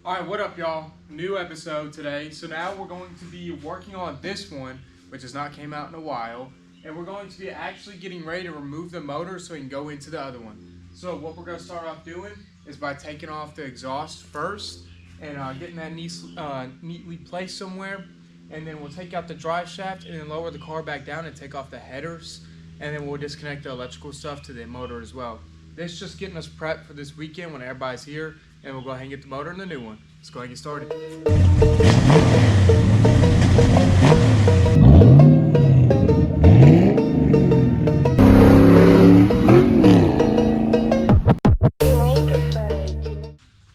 Alright, what up y'all? New episode today. So now we're going to be working on this one, which has not came out in a while. And we're going to be actually getting ready to remove the motor so we can go into the other one. So what we're going to start off doing is by taking off the exhaust first and getting that neatly placed somewhere. And then we'll take out the drive shaft and then lower the car back down and take off the headers. And then we'll disconnect the electrical stuff to the motor as well. This is just getting us prepped for this weekend when everybody's here, and we'll go ahead and get the motor in the new one. Let's go ahead and get started.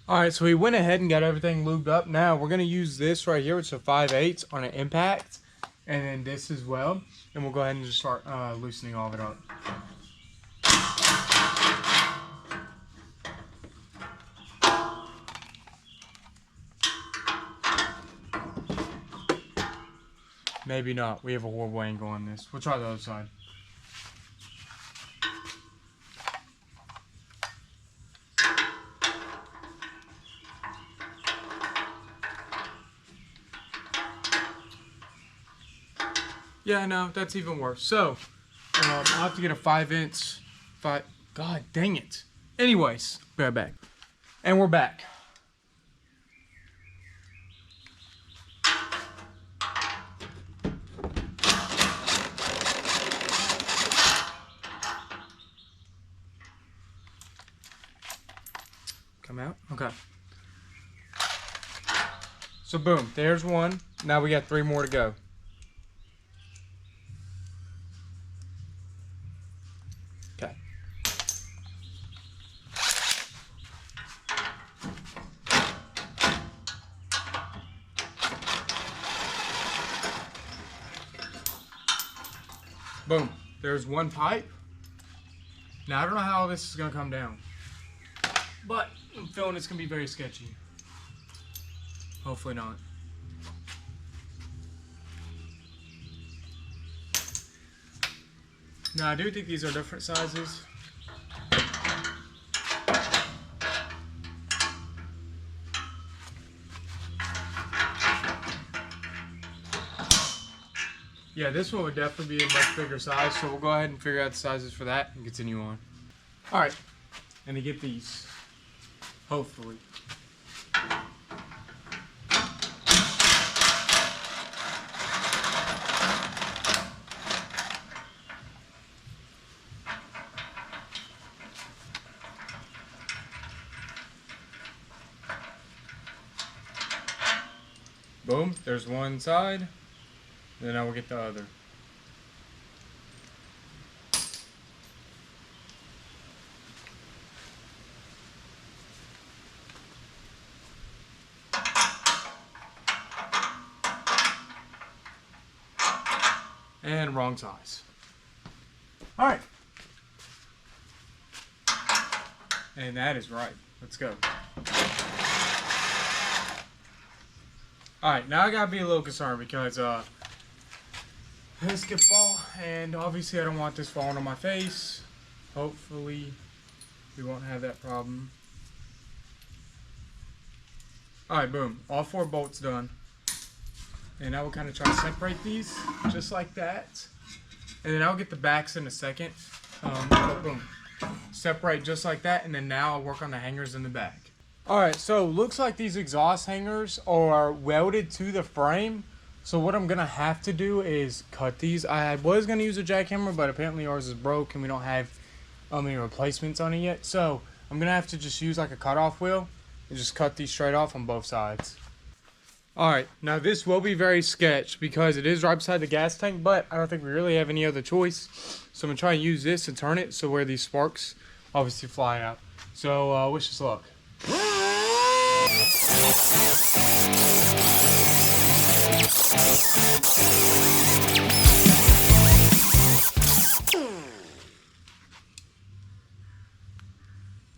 Alright, so we went ahead and got everything lubed up. Now we're going to use this right here, which is a 5/8 on an impact, and then this as well. And we'll go ahead and just start loosening all of it up. Maybe not. We have a horrible angle on this. We'll try the other side. Yeah, no, that's even worse. So, I'll have to get a 5". God dang it. Anyways, be right back. And we're back. Come out? Okay. So boom, there's one. Now we got 3 more to go. Okay. Boom, there's one pipe. Now I don't know how this is gonna come down, but I'm feeling it's gonna be very sketchy. Hopefully not. Now I do think these are different sizes. Yeah, this one would definitely be a much bigger size, so we'll go ahead and figure out the sizes for that and continue on. Alright, and to get these, hopefully. Boom, there's one side, then I will get the other. And wrong size. Alright. And that is right. Let's go. Alright, now I gotta be a little concerned because this could fall, and obviously I don't want this falling on my face. Hopefully we won't have that problem. Alright, boom. All 4 bolts done. And I will kind of try to separate these just like that. And then I'll get the backs in a second. Boom. Separate just like that, and then now I'll work on the hangers in the back. Alright, so looks like these exhaust hangers are welded to the frame. So what I'm going to have to do is cut these. I was going to use a jackhammer, but apparently ours is broke and we don't have any replacements on it yet. So I'm going to have to just use like a cutoff wheel and just cut these straight off on both sides. Alright, now this will be very sketch because it is right beside the gas tank, but I don't think we really have any other choice. So I'm going to try and use this and turn it so where these sparks obviously fly out. So wish us luck.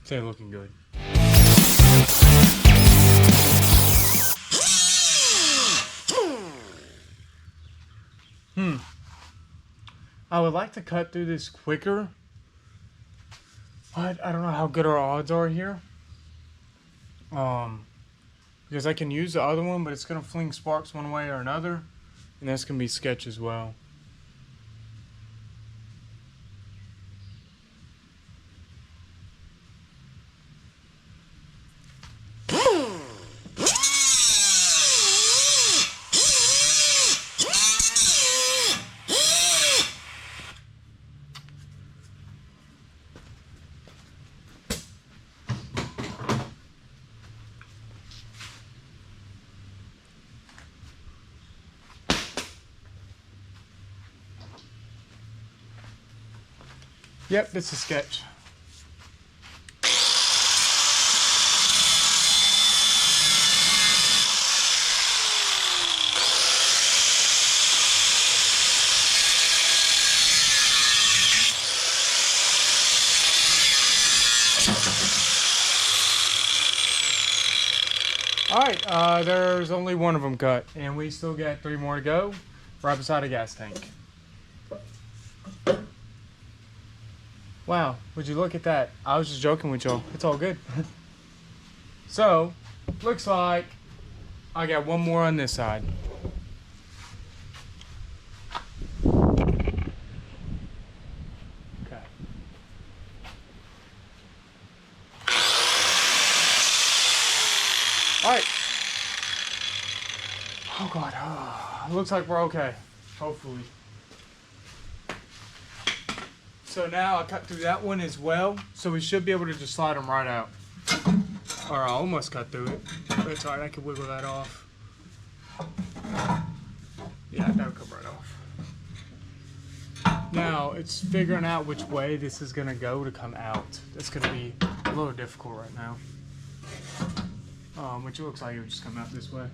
They're looking good. I would like to cut through this quicker, but I don't know how good our odds are here. because I can use the other one, but it's gonna fling sparks one way or another, and that's gonna be sketch as well. Yep, it's a sketch. Alright, there's only one of them cut, and we still got 3 more to go, right beside a gas tank. Wow, would you look at that? I was just joking with y'all. It's all good. So, looks like I got one more on this side. Okay. Alright. Oh God. Oh, looks like we're okay. Hopefully. So now I cut through that one as well, so we should be able to just slide them right out. Or I almost cut through it, but it's alright, I can wiggle that off. Yeah, that would come right off. Now, it's figuring out which way this is gonna go to come out. That's gonna be a little difficult right now. Which it looks like it would just come out this way.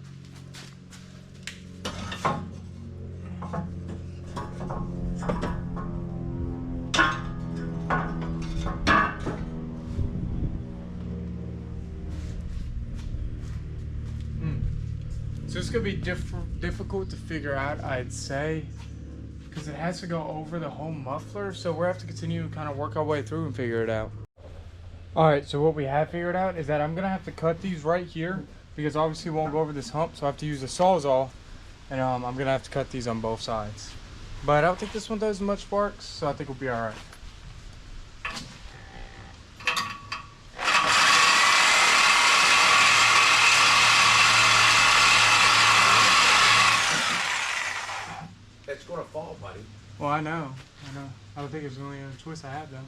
So it's gonna be difficult to figure out, I'd say, because it has to go over the whole muffler. So we'll have to continue to kind of work our way through and figure it out. All right, so what we have figured out is that I'm gonna have to cut these right here because obviously it won't go over this hump. So I have to use a Sawzall, and I'm gonna have to cut these on both sides. But I don't think this one does much sparks, so I think we'll be all right. It's gonna fall, buddy. Well, I know. I don't think it's the only other choice I have though.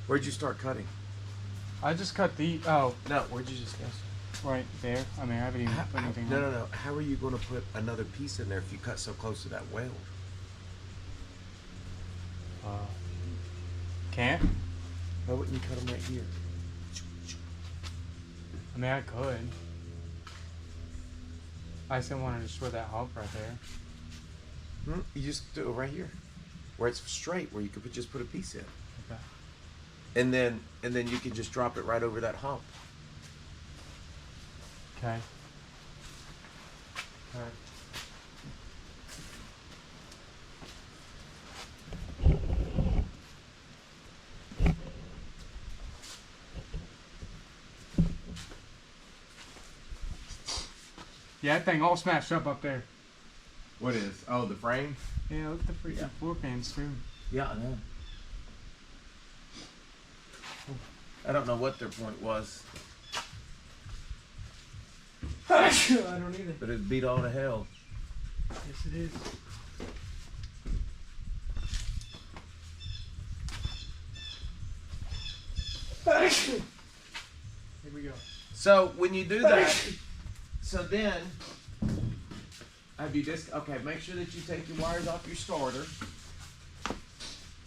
Where'd you start cutting? I just cut the, No, where'd you just guess? right there. I mean, I haven't even put anything on. No. How are you gonna put another piece in there if you cut so close to that weld? Can't? Why wouldn't you cut them right here? I mean, I could. I just didn't want to destroy that hump right there. You just do it right here, where it's straight, where you could just put a piece in, Okay. and then you can just drop it right over that hump. Okay. All right. Yeah, that thing all smashed up there. What is? Oh, the frame? Yeah, look at the freaking floor pans too. Yeah, I know. I don't know what their point was, I don't either. but it beat all to hell. Yes, it is. Here we go. So when you do that, so then have you just okay? Make sure that you take your wires off your starter,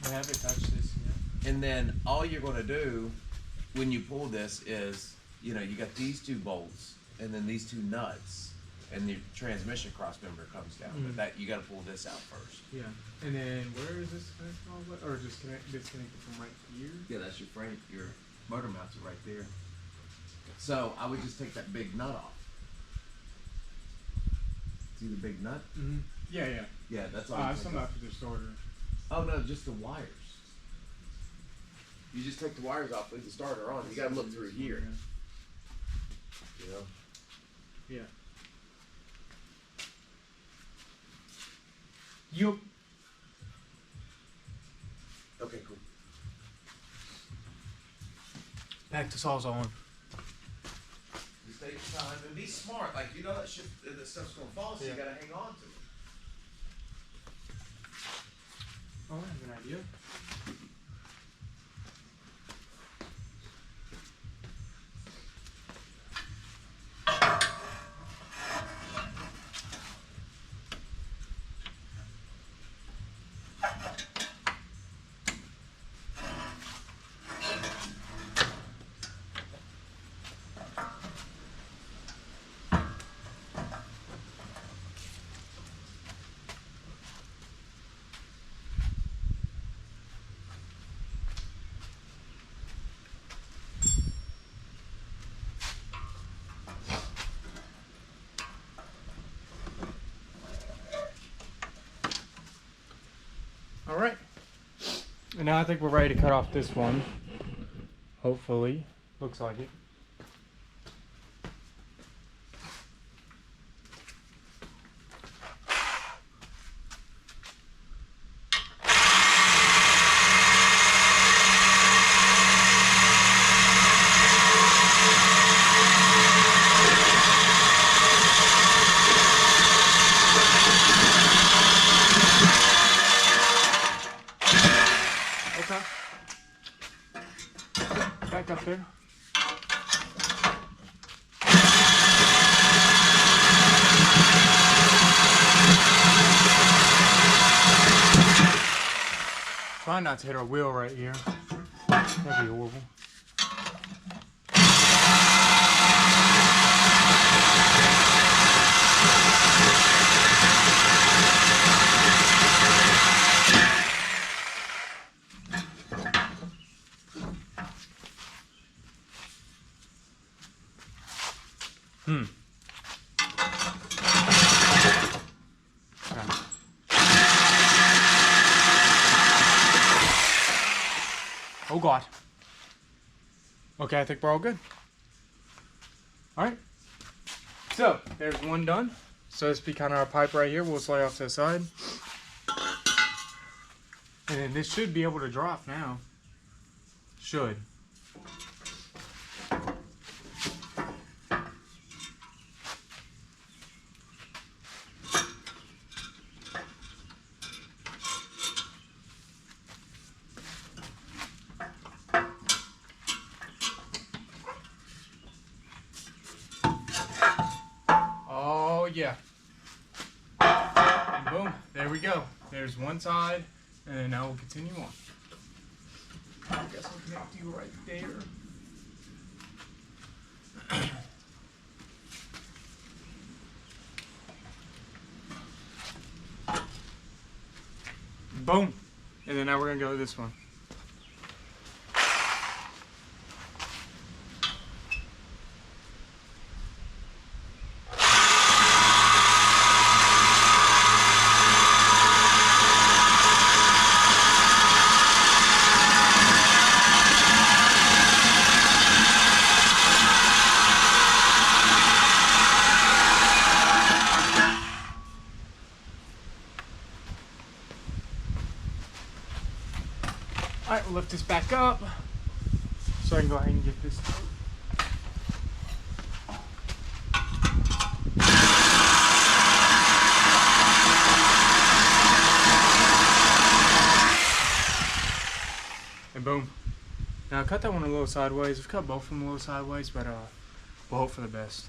I haven't touched this yet. and then all you're going to do when you pull this is, you got these 2 bolts, and then these 2 nuts, and your transmission cross member comes down. But that you got to pull this out first. Yeah. And then where is this connected all the way? Or just disconnected from right here? Yeah, that's your frame. Your motor mounts are right there. So I would just take that big nut off. See the big nut? Mm-hmm. Yeah. Yeah, that's all. I was talking about for the starter. Oh no, just the wires. You just take the wires off, leave the starter on. You gotta look through here. Yeah. You. Okay, cool. Back to saws on. Just take your time and be smart. Like, you know that shit, that stuff's gonna fall, so Yeah. you gotta hang on to it. Oh, I have an idea. All right. And now I think we're ready to cut off this one. Hopefully. Looks like it. Okay. Back up there. Try not to hit our wheel right here. That'd be horrible. Oh God. Okay, I think we're all good. All right. So there's one done. So this be kind of our pipe right here. We'll slide off to the side. And then this should be able to drop now. Should. Oh yeah. And boom, there we go. There's one side, and now we'll continue on. I guess I'll connect you right there. Boom. And then now we're gonna go to this one. Alright, we'll lift this back up so I can go ahead and get this. And boom. Now I cut that one a little sideways. I've cut both of them a little sideways, but we'll hope for the best.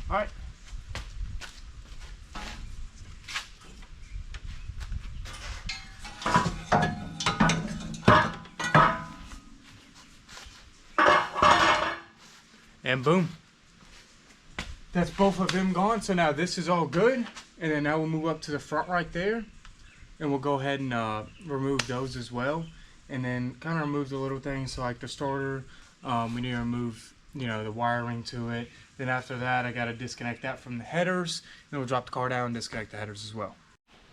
Alright. And boom. That's both of them gone. So now this is all good. And then now we'll move up to the front right there. And we'll go ahead and remove those as well. And then kind of remove the little things. So like the starter, we need to remove, you know, the wiring to it. Then after that, I got to disconnect that from the headers. Then we'll drop the car down and disconnect the headers as well.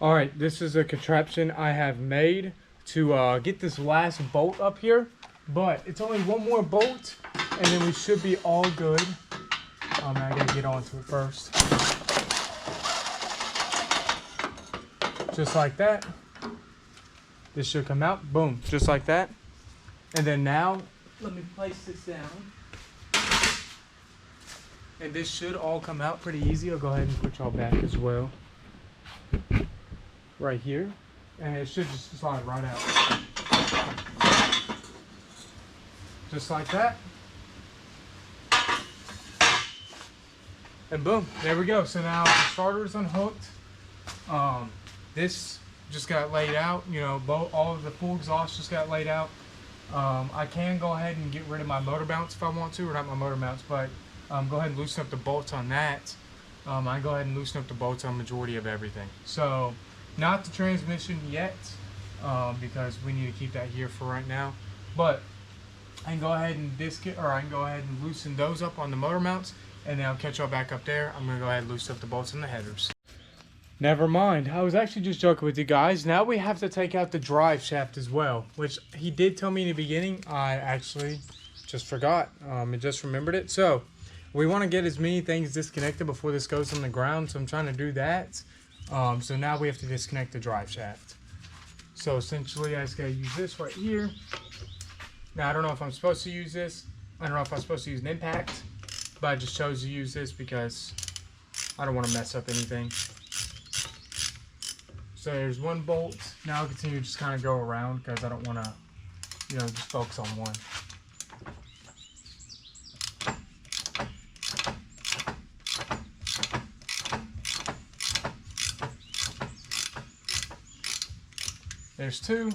All right, this is a contraption I have made to get this last bolt up here. But it's only one more bolt. and then we should be all good. I gotta get onto it first. Just like that. This should come out. Boom. Just like that. And then now, let me place this down. And this should all come out pretty easy. I'll go ahead and put y'all back as well. Right here. And it should just slide right out. Just like that. And boom, there we go. So now the starter is unhooked. This just got laid out. You know, all of the full exhaust just got laid out. I can go ahead and get rid of my motor mounts if I want to, or not my motor mounts, but go ahead and loosen up the bolts on that. I go ahead and loosen up the bolts on majority of everything. So not the transmission yet, because we need to keep that here for right now. But I can go ahead and I can go ahead and loosen those up on the motor mounts, and then I'll catch y'all back up there. I'm gonna go ahead and loosen up the bolts and the headers. Never mind. I was actually just joking with you guys. Now we have to take out the drive shaft as well, which he did tell me in the beginning. I actually just forgot. I just remembered it. So we want to get as many things disconnected before this goes on the ground. So I'm trying to do that. So now we have to disconnect the drive shaft. So essentially I just gotta use this right here. Now I don't know if I'm supposed to use this. I don't know if I'm supposed to use an impact, but I just chose to use this because I don't want to mess up anything. So there's one bolt. Now I'll continue to just kind of go around because I don't want to, just focus on one. There's two.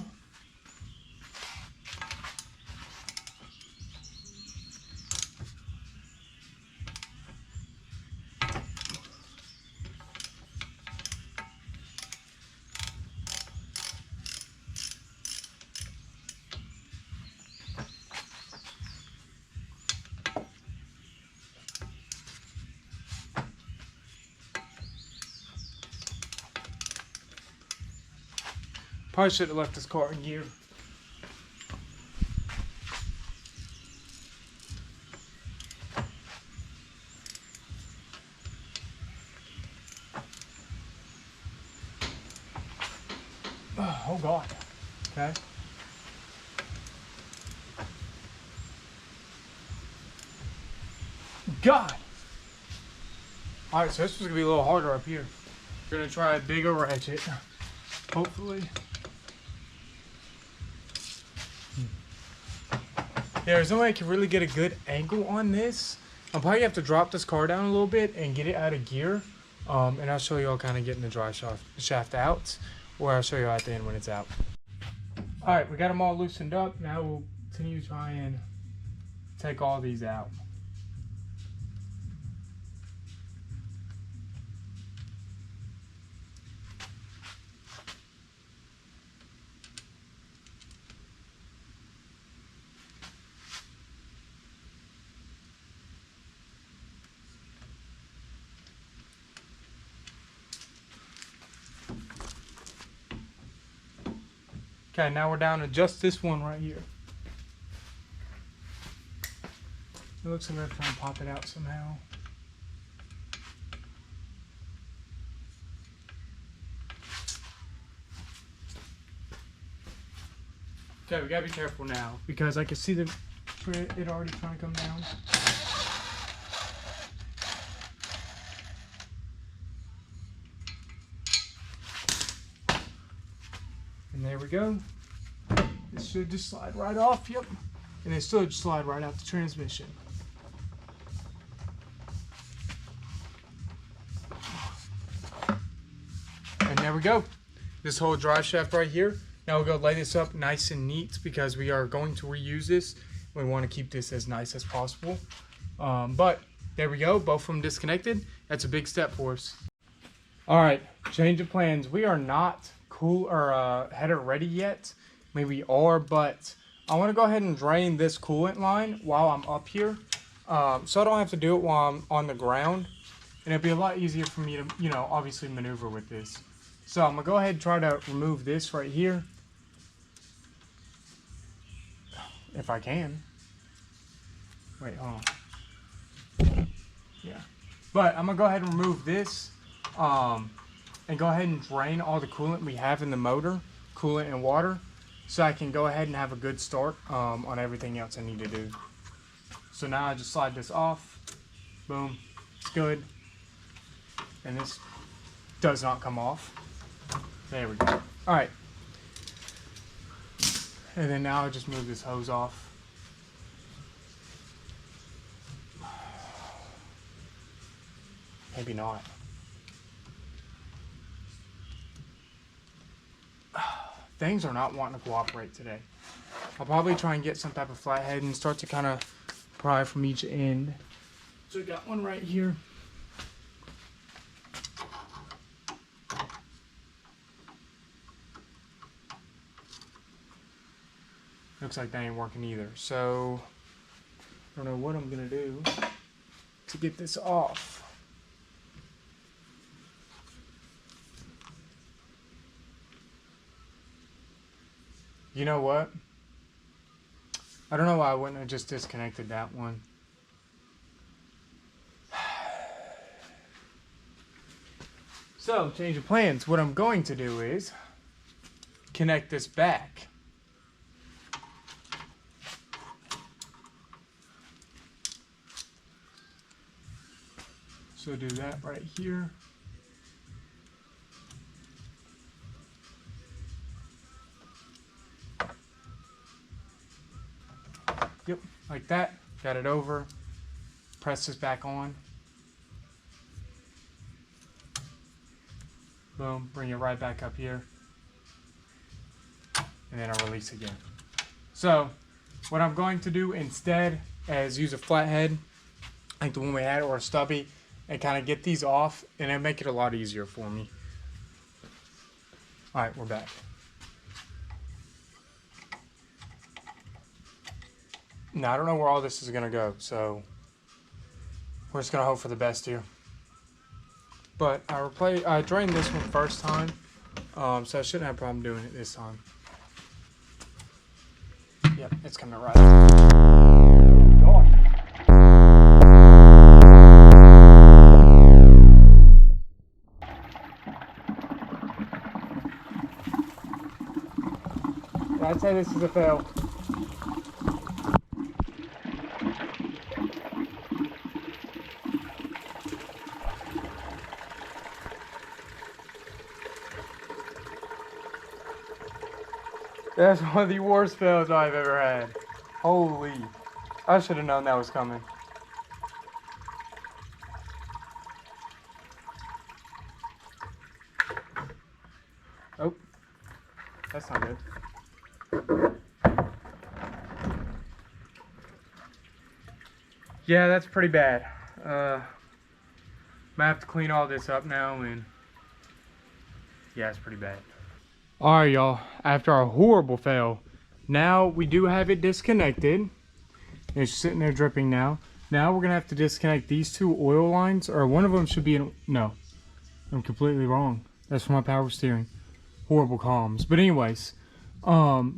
Probably should have left this car in gear. Oh God. Okay. God. Alright, so this was gonna be a little harder up here. We're gonna try a bigger ratchet. Hopefully. There's no way I can really get a good angle on this. I'll probably have to drop this car down a little bit and get it out of gear. And I'll show you all kind of getting the drive shaft out, or I'll show you at the end when it's out. Alright, we got them all loosened up. Now we'll continue to try and take all these out. Okay, now we're down to just this one right here. It looks like we're trying to pop it out somehow. Okay, we gotta be careful now because I can see it already trying to come down. And there we go. This should just slide right off, yep. And it still just slide right out the transmission. And there we go. This whole drive shaft right here. Now we'll go lay this up nice and neat because we are going to reuse this. We want to keep this as nice as possible. But there we go, both of them disconnected. That's a big step for us. All right, change of plans. We are not header ready yet. Maybe we are, but I want to go ahead and drain this coolant line while I'm up here, so I don't have to do it while I'm on the ground, and it'd be a lot easier for me to, obviously maneuver with this. So I'm gonna go ahead and try to remove this right here, if I can. Wait, hold on. Yeah. But I'm gonna go ahead and remove this, and go ahead and drain all the coolant we have in the motor, coolant and water, so I can go ahead and have a good start on everything else I need to do. So now I just slide this off. Boom. It's good. And this does not come off. There we go. All right. And then now I just move this hose off. Maybe not. Things are not wanting to cooperate today. I'll probably try and get some type of flathead and start to kind of pry from each end. So we got one right here. Looks like they ain't working either. So I don't know what I'm gonna do to get this off. You know what? I don't know why I wouldn't have just disconnected that one. So, change of plans. What I'm going to do is connect this back. So do that right here. Yep, like that. Got it over. Press this back on. Boom, bring it right back up here. And then I'll release again. So, what I'm going to do instead is use a flathead, like the one we had, or a stubby, and kind of get these off, and it'll make it a lot easier for me. Alright, we're back. Now, I don't know where all this is going to go, so we're just going to hope for the best here. But I drained this one first time, so I shouldn't have a problem doing it this time. Yep, it's coming right. Oh, I'd say this is a fail. That's one of the worst fails I've ever had. Holy. I should have known that was coming. Oh. That's not good. Yeah, that's pretty bad. Might have to clean all this up now, and yeah, it's pretty bad. Alright, y'all, after our horrible fail, now we do have it disconnected. It's sitting there dripping now. Now we're gonna have to disconnect these two oil lines, or one of them should be in, no, I'm completely wrong. That's for my power steering. Horrible comms. But anyways,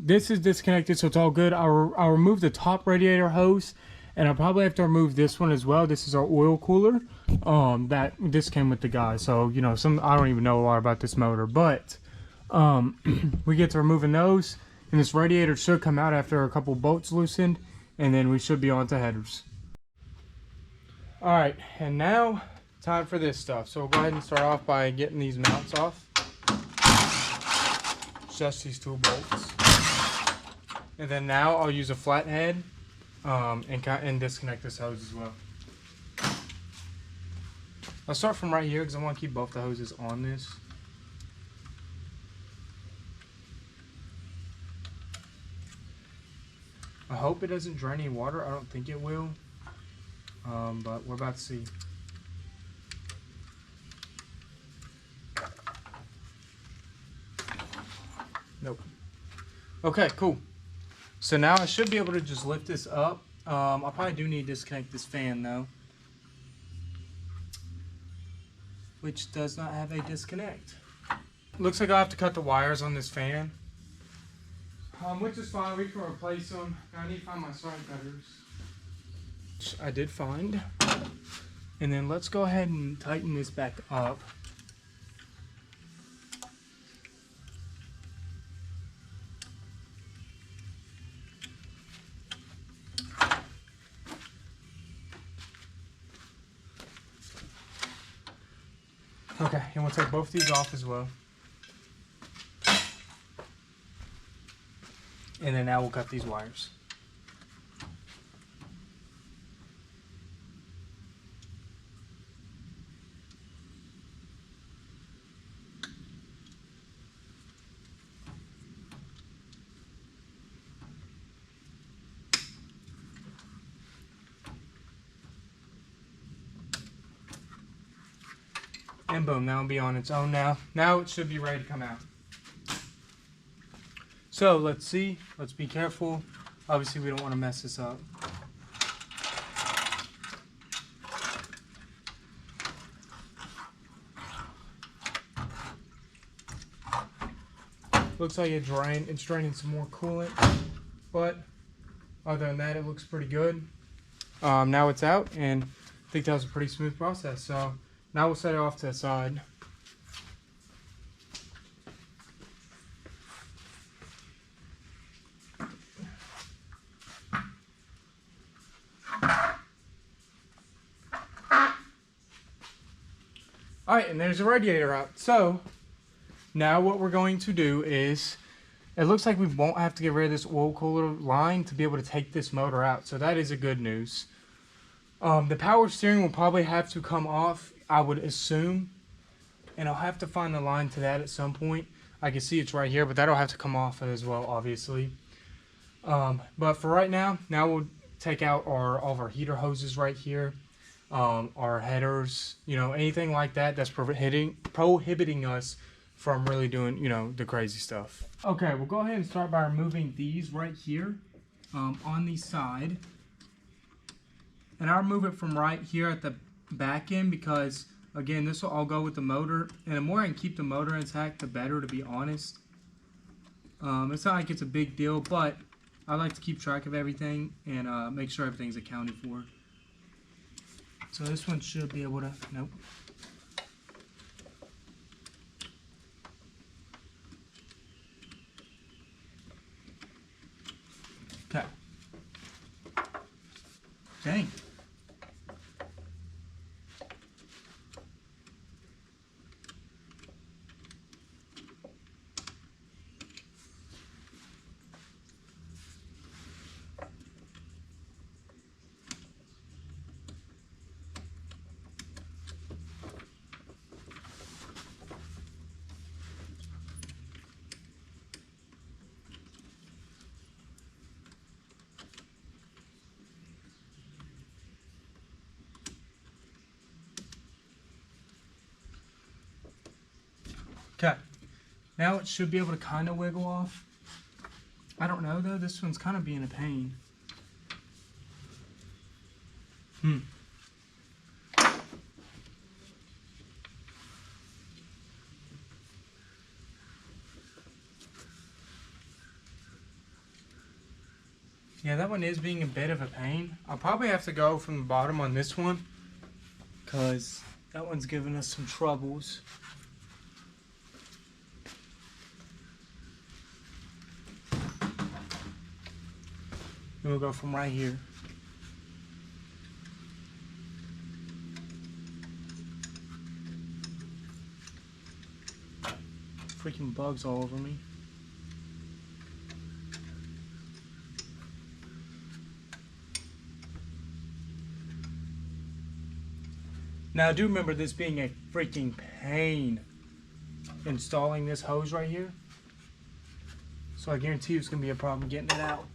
this is disconnected, so it's all good. I'll remove the top radiator hose, and I'll probably have to remove this one as well. This is our oil cooler. This came with the guy, so you know, I don't even know a lot about this motor, but we get to removing those, and this radiator should come out after a couple bolts loosened, and then we should be on to headers. Alright, and now time for this stuff. So we'll go ahead and start off by getting these mounts off. Just these two bolts. And then now I'll use a flathead and disconnect this hose as well. I'll start from right here because I want to keep both the hoses on this. I hope it doesn't drain any water. I don't think it will. But we're about to see. Nope. Okay, cool. So now I should be able to just lift this up. I probably do need to disconnect this fan though, which does not have a disconnect. Looks like I'll have to cut the wires on this fan. Which is fine, we can replace them. I need to find my side cutters. which I did find. And then let's go ahead and tighten this back up. Okay, and we'll take both these off as well. And then now we'll cut these wires. And boom, that'll be on its own now. Now it should be ready to come out. So let's see, let's be careful. Obviously we don't want to mess this up. Looks like it's draining some more coolant, but other than that it looks pretty good. Now it's out, and I think that was a pretty smooth process. So now we'll set it off to the side. Alright, and there's the radiator out. So now what we're going to do is, it looks like we won't have to get rid of this oil cooler line to be able to take this motor out. So that is a good news. The power steering will probably have to come off, I would assume. And I'll have to find the line to that at some point. I can see it's right here, but that'll have to come off as well, obviously. But for right now, we'll take out all of our heater hoses right here. Our headers, anything like that that's prohibiting us from really doing, the crazy stuff. Okay, we'll go ahead and start by removing these right here on the side. And I'll remove it from right here at the back end because, again, this will all go with the motor. And the more I can keep the motor intact, the better, to be honest. It's not like it's a big deal, but I like to keep track of everything and make sure everything's accounted for. So this one should be able to, nope. Okay. Dang. Okay, now it should be able to kind of wiggle off. I don't know though, this one's kind of being a pain. Yeah, that one is being a bit of a pain. I'll probably have to go from the bottom on this one because that one's giving us some troubles. And we'll go from right here. Freaking bugs all over me. Now I do remember this being a freaking pain installing this hose right here. So I guarantee you it's going to be a problem getting it out.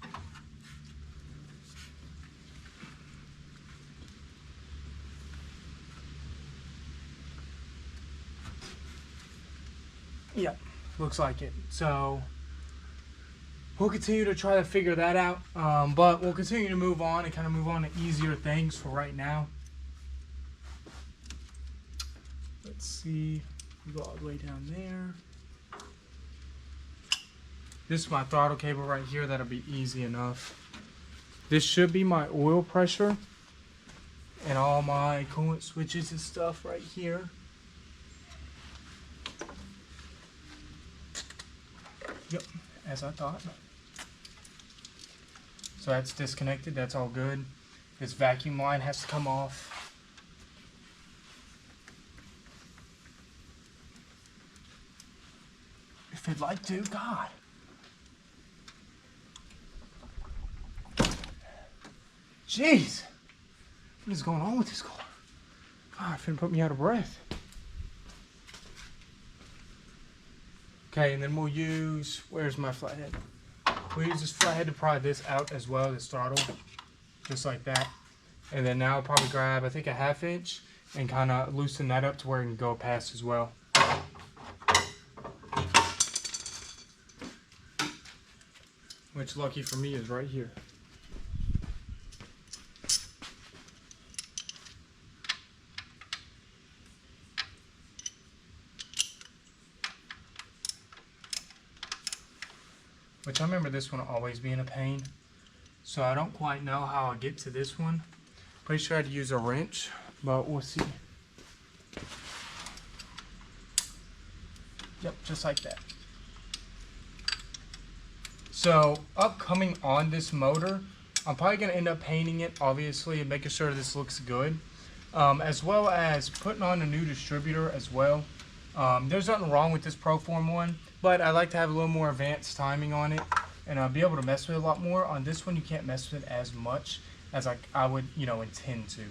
Yep, looks like it. So we'll continue to try to figure that out, but we'll continue to move on and kind of move on to easier things for right now. Let's see, we go all the way down there. This is my throttle cable right here. That'll be easy enough. This should be my oil pressure. And all my coolant switches and stuff right here. Yep, as I thought. So that's disconnected, that's all good. This vacuum line has to come off. If you'd like to, God. Jeez. What is going on with this car? God, it's finna put me out of breath. Okay, and then we'll use, where's my flathead? We'll use this flathead to pry this out as well, this throttle, just like that. And then now I'll probably grab, I think, a 1/2 inch and kind of loosen that up to where it can go past as well. Which, lucky for me, is right here. Which I remember this one always being a pain. So I don't quite know how I'll get to this one. Pretty sure I had to use a wrench, but we'll see. Yep, just like that. So upcoming on this motor, I'm probably going to end up painting it, obviously, and making sure this looks good. As well as putting on a new distributor as well. There's nothing wrong with this Proform one, but I like to have a little more advanced timing on it and be able to mess with it a lot more. On this one, you can't mess with it as much as I would, intend to.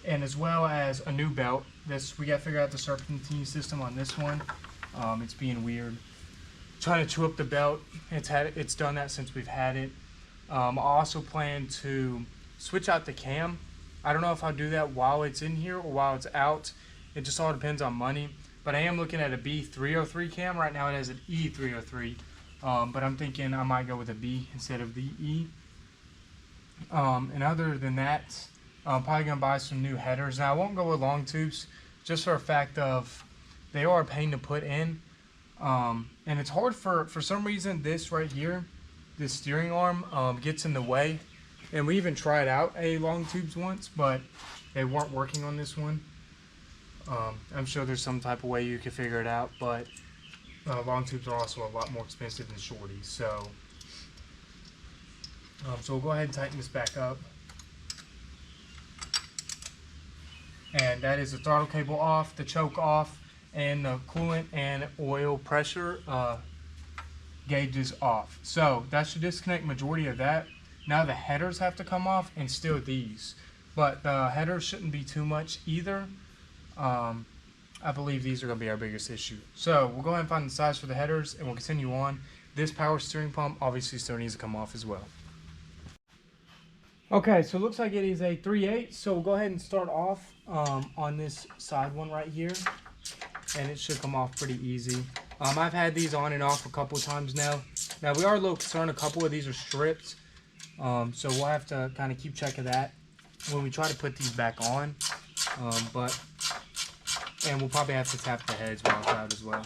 And as well as a new belt. We got to figure out the serpentine system on this one. It's being weird. Trying to chew up the belt. It's done that since we've had it. I also plan to switch out the cam. I don't know if I'll do that while it's in here or while it's out. It just all depends on money. But I am looking at a B303 cam. Right now it has an E303. But I'm thinking I might go with a B instead of the E. And other than that, I'm probably going to buy some new headers. Now I won't go with long tubes just for a fact of they are a pain to put in. And it's hard for some reason. This right here, this steering arm gets in the way. And we even tried out a long tubes once, but they weren't working on this one. I'm sure there's some type of way you can figure it out, but long tubes are also a lot more expensive than shorties. So we'll go ahead and tighten this back up. And that is the throttle cable off, the choke off, and the coolant and oil pressure gauges off. So that should disconnect majority of that. Now the headers have to come off and still these. But the headers shouldn't be too much either. I believe these are going to be our biggest issue. So we'll go ahead and find the size for the headers and we'll continue on. This power steering pump obviously still needs to come off as well. Okay, so it looks like it is a 3/8. So we'll go ahead and start off on this side one right here. And it should come off pretty easy. I've had these on and off a couple of times now. Now we are a little concerned a couple of these are stripped. So we'll have to kind of keep check of that when we try to put these back on. And we'll probably have to tap the heads while it's out as well.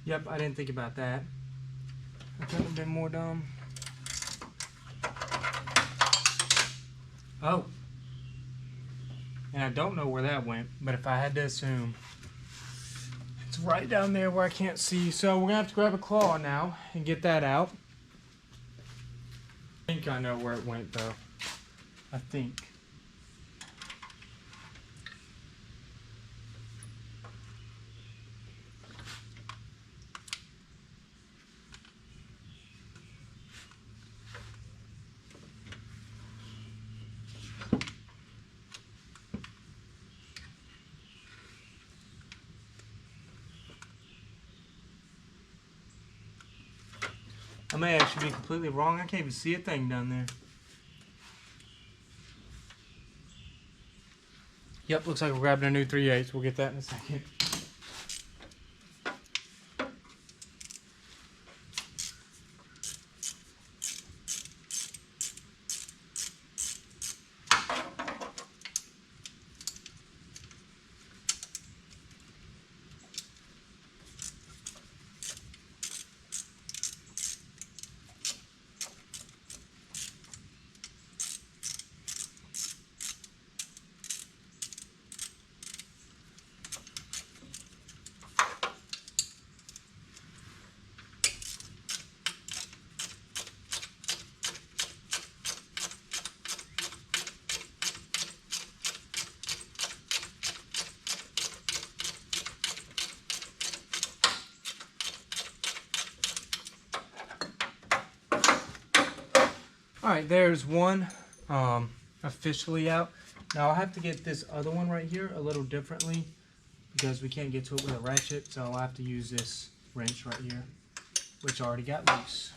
Yep, I didn't think about that. I couldn't have been more dumb. Oh. And I don't know where that went, but if I had to assume, it's right down there where I can't see. So we're going to have to grab a claw now and get that out. I think I know where it went though. I think. I may actually be completely wrong. I can't even see a thing down there. Yep, looks like we're grabbing a new 3/8. We'll get that in a second. Alright, there's one officially out. Now I'll have to get this other one right here a little differently because we can't get to it with a ratchet, so I'll have to use this wrench right here, which already got loose.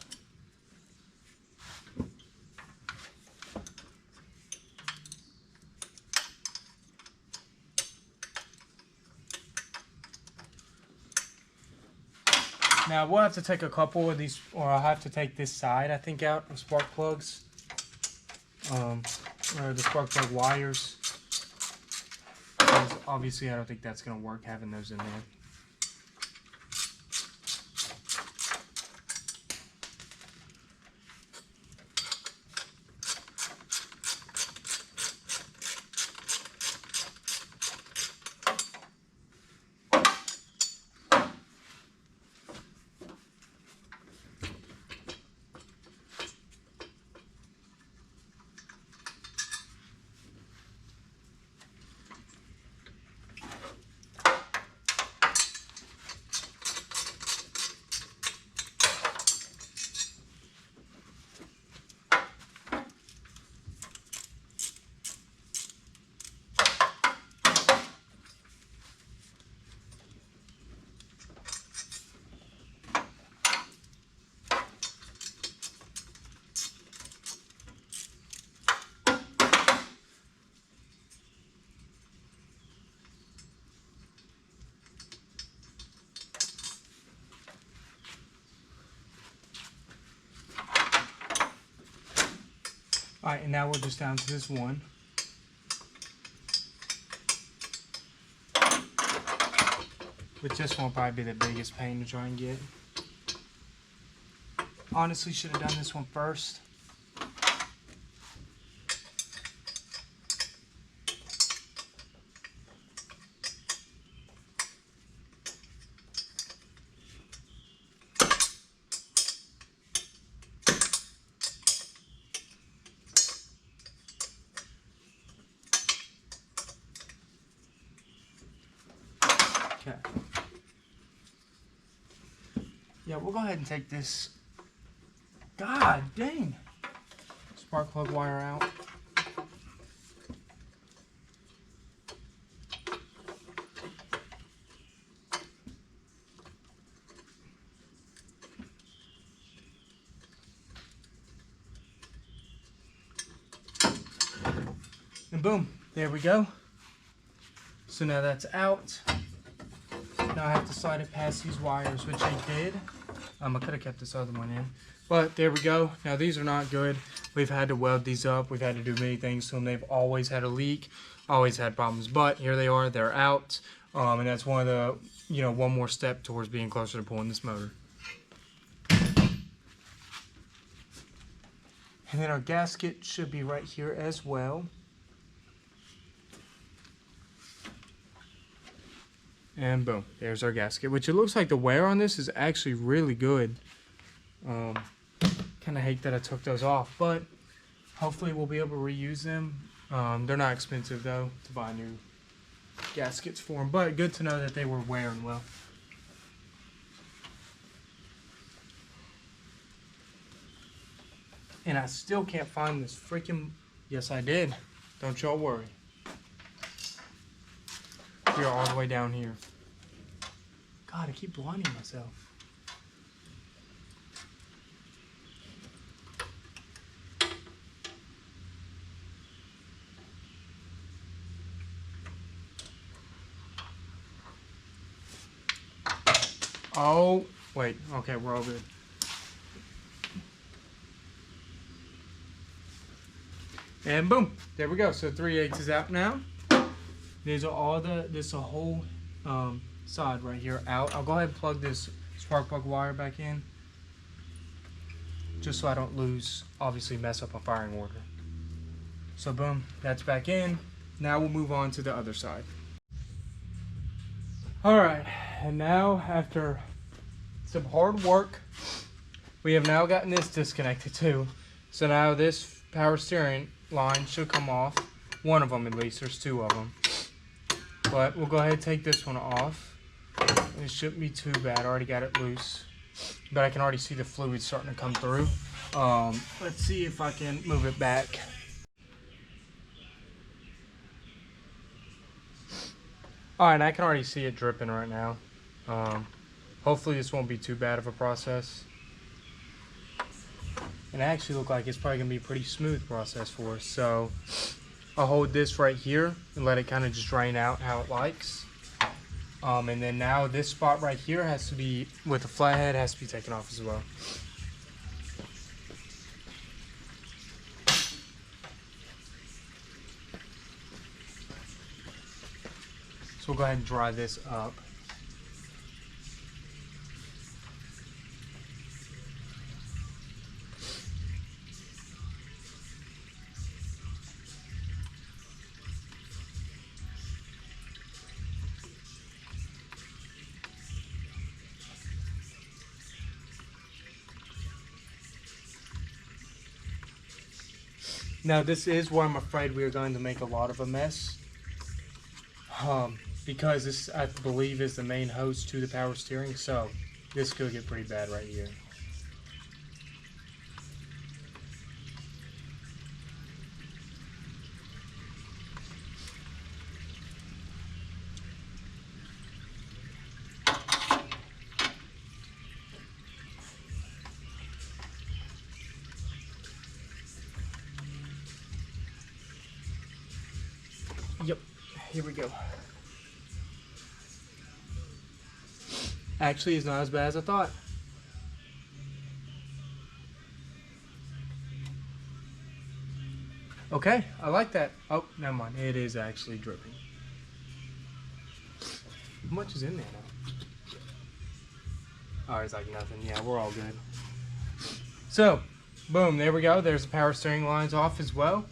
Now we'll have to take a couple of these, or I'll have to take this side, I think, out of spark plugs, or the spark plug wires. Because obviously, I don't think that's going to work having those in there. Alright, and now we're just down to this one. Which this one will probably be the biggest pain to try and get. Honestly, should have done this one first. Okay. Yeah, we'll go ahead and take this. God dang. Spark plug wire out. And boom, there we go. So now that's out. Now I have to slide it past these wires, which I did. I could have kept this other one in. But there we go. Now these are not good. We've had to weld these up. We've had to do many things to them. They've always had a leak, always had problems. But here they are. They're out. And that's one of the, one more step towards being closer to pulling this motor. And then our gasket should be right here as well. And boom, there's our gasket, which it looks like the wear on this is actually really good. Kind of hate that I took those off, but hopefully we'll be able to reuse them. They're not expensive though to buy new gaskets for them, but good to know that they were wearing well. And I still can't find this freaking... Yes, I did. Don't y'all worry. We are all the way down here. God, I keep blinding myself. Oh, wait. Okay, we're all good. And boom, there we go. So 3/8 is out now. These are all this a whole side right here out. I'll go ahead and plug this spark plug wire back in, just so I don't lose, obviously mess up a firing order. So boom, that's back in. Now we'll move on to the other side. All right, and now after some hard work, we have now gotten this disconnected too. So now this power steering line should come off. One of them at least, there's two of them. But we'll go ahead and take this one off. It shouldn't be too bad, I already got it loose. But I can already see the fluid starting to come through. Let's see if I can move it back. Alright, I can already see it dripping right now. Hopefully this won't be too bad of a process. And it actually looks like it's probably going to be a pretty smooth process for us. So I'll hold this right here and let it kind of just drain out how it likes. And then now this spot right here has to be, with the flathead, has to be taken off as well. So we'll go ahead and dry this up. Now this is where I'm afraid we are going to make a lot of a mess. Because this, I believe, is the main hose to the power steering, so this could get pretty bad right here. Yep, here we go. Actually, it's not as bad as I thought. Okay, I like that. Oh, never mind. It is actually dripping. How much is in there now? Oh, it's like nothing. Yeah, we're all good. So, boom, there we go. There's the power steering lines off as well.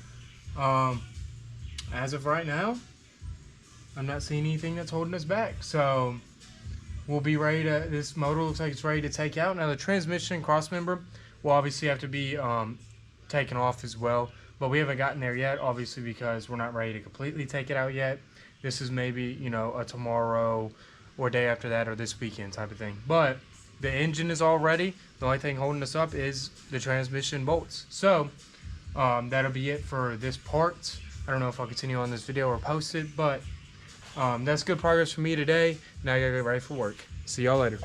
As of right now, I'm not seeing anything that's holding us back. So we'll be ready to, this motor looks like it's ready to take out. Now the transmission crossmember will obviously have to be taken off as well, but we haven't gotten there yet, obviously, because we're not ready to completely take it out yet. This is maybe, you know, a tomorrow or day after that or this weekend type of thing. But the engine is all ready. The only thing holding us up is the transmission bolts. So that'll be it for this part. I don't know if I'll continue on this video or post it, but that's good progress for me today. Now I gotta get ready for work. See y'all later.